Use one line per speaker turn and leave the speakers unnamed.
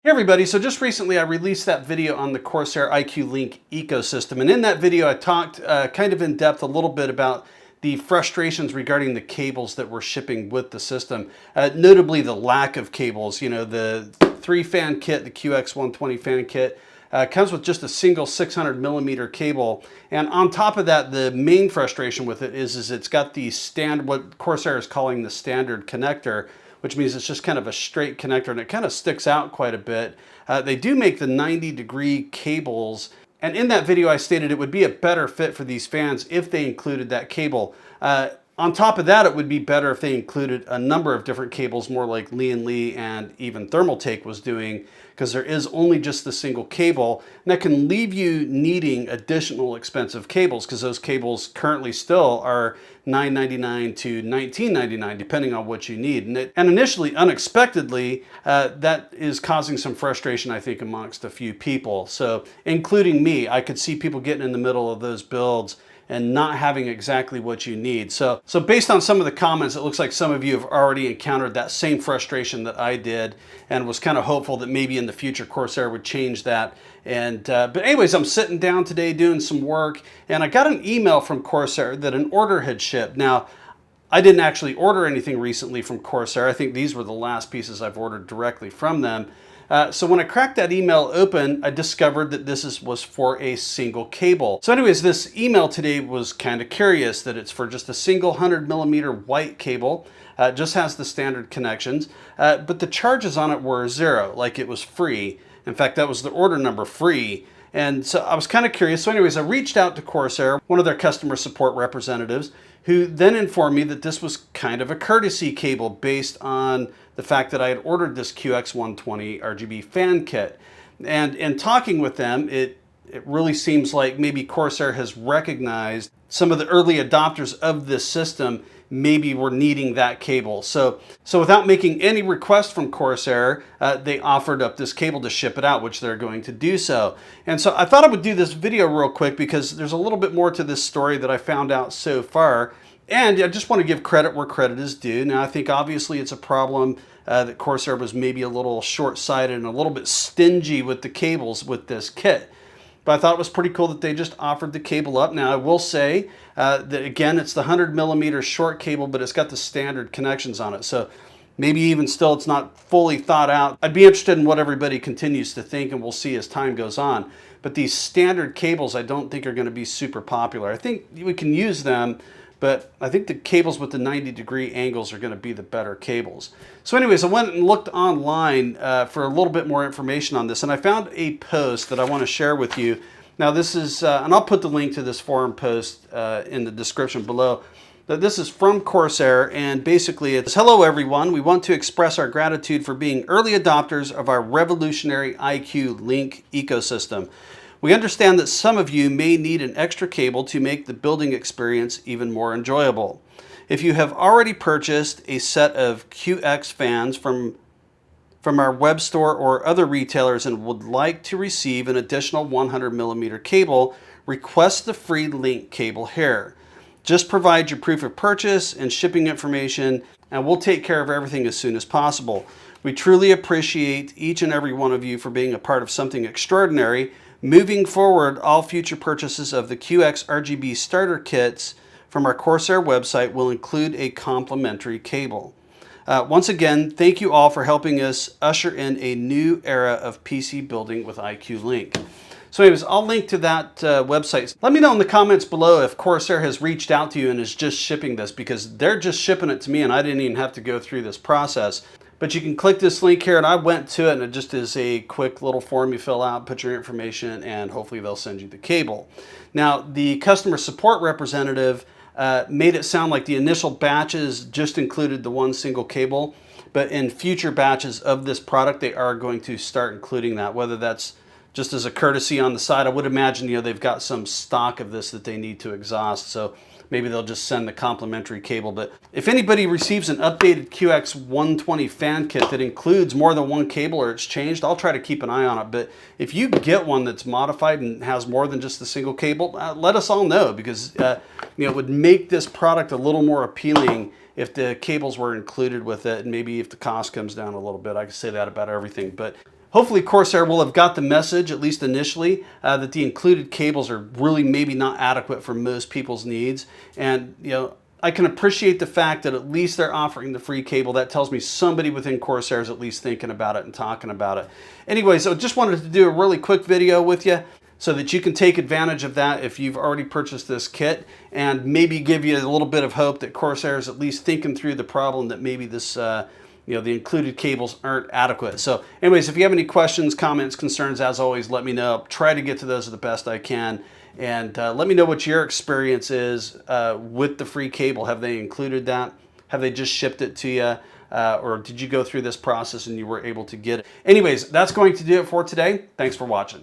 Hey everybody, so just recently I released that video on the Corsair iCUE Link ecosystem, and in that video I talked kind of in depth a little bit about the frustrations regarding the cables that we're shipping with the system, notably the lack of cables. You know, the 3-fan kit, the QX120 fan kit, comes with just a single 600 millimeter cable, and on top of that, the main frustration with it is it's got the standard, what Corsair is calling the standard connector, which means it's just kind of a straight connector and it kind of sticks out quite a bit. They do make the 90-degree cables, and in that video I stated it would be a better fit for these fans if they included that cable. On top of that, it would be better if they included a number of different cables, more like Lee & Lee and even Thermaltake was doing, because there is only just the single cable, and that can leave you needing additional expensive cables, because those cables currently still are $9.99 to $19.99, depending on what you need. And initially, unexpectedly, that is causing some frustration, I think, amongst a few people. So, including me, I could see people getting in the middle of those builds and not having exactly what you need. So based on some of the comments, it looks like some of you have already encountered that same frustration that I did, and was kind of hopeful that maybe in the future Corsair would change that. And but anyways, I'm sitting down today doing some work, and I got an email from Corsair that an order had shipped. Now, I didn't actually order anything recently from Corsair. I think these were the last pieces I've ordered directly from them. So when I cracked that email open, I discovered that this was for a single cable. So anyways, this email today was kind of curious that it's for just a single 100 millimeter white cable. Just has the standard connections, but the charges on it were zero, like it was free. In fact, that was the order number, free. And so I was kind of curious. So anyways, I reached out to Corsair, one of their customer support representatives, who then informed me that this was kind of a courtesy cable based on the fact that I had ordered this QX120 RGB fan kit. And in talking with them, it really seems like maybe Corsair has recognized some of the early adopters of this system maybe were needing that cable. So without making any request from Corsair, they offered up this cable to ship it out, which they're going to do so. And so I thought I would do this video real quick because there's a little bit more to this story that I found out so far. And I just want to give credit where credit is due. Now, I think obviously it's a problem that Corsair was maybe a little short-sighted and a little bit stingy with the cables with this kit. But I thought it was pretty cool that they just offered the cable up. Now, I will say that, again, it's the 100 millimeter short cable, but it's got the standard connections on it. So maybe even still it's not fully thought out. I'd be interested in what everybody continues to think, and we'll see as time goes on. But these standard cables I don't think are going to be super popular. I think we can use them, but I think the cables with the 90-degree angles are going to be the better cables. So anyways, I went and looked online for a little bit more information on this, and I found a post that I want to share with you. Now this is, and I'll put the link to this forum post in the description below. This is from Corsair, and basically it's, "Hello everyone, we want to express our gratitude for being early adopters of our revolutionary iCUE Link ecosystem. We understand that some of you may need an extra cable to make the building experience even more enjoyable. If you have already purchased a set of QX fans from our web store or other retailers and would like to receive an additional 100 millimeter cable, request the free link cable here. Just provide your proof of purchase and shipping information, and we'll take care of everything as soon as possible. We truly appreciate each and every one of you for being a part of something extraordinary. Moving forward, all future purchases of the QX RGB starter kits from our Corsair website will include a complimentary cable. Once again, thank you all for helping us usher in a new era of PC building with iCUE Link." So anyways, I'll link to that website. Let me know in the comments below if Corsair has reached out to you and is just shipping this, because they're just shipping it to me and I didn't even have to go through this process. But you can click this link here, and I went to it, and it just is a quick little form you fill out, put your information, and hopefully they'll send you the cable. Now, the customer support representative made it sound like the initial batches just included the one single cable, but in future batches of this product, they are going to start including that, whether that's just as a courtesy on the side. I would imagine, you know, they've got some stock of this that they need to exhaust, so maybe they'll just send the complimentary cable. But if anybody receives an updated QX120 fan kit that includes more than one cable or it's changed, I'll try to keep an eye on it. But if you get one that's modified and has more than just the single cable, let us all know, because you know, it would make this product a little more appealing if the cables were included with it, and maybe if the cost comes down a little bit. I can say that about everything. But hopefully Corsair will have got the message, at least initially, that the included cables are really maybe not adequate for most people's needs. And, you know, I can appreciate the fact that at least they're offering the free cable. That tells me somebody within Corsair is at least thinking about it and talking about it. Anyway, so just wanted to do a really quick video with you so that you can take advantage of that if you've already purchased this kit, and maybe give you a little bit of hope that Corsair is at least thinking through the problem that maybe this, you know, the included cables aren't adequate. So anyways, if you have any questions, comments, concerns, as always, let me know. I'll try to get to those the best I can. And let me know what your experience is with the free cable. Have they included that? Have they just shipped it to you? Or did you go through this process and you were able to get it? Anyways, that's going to do it for today. Thanks for watching.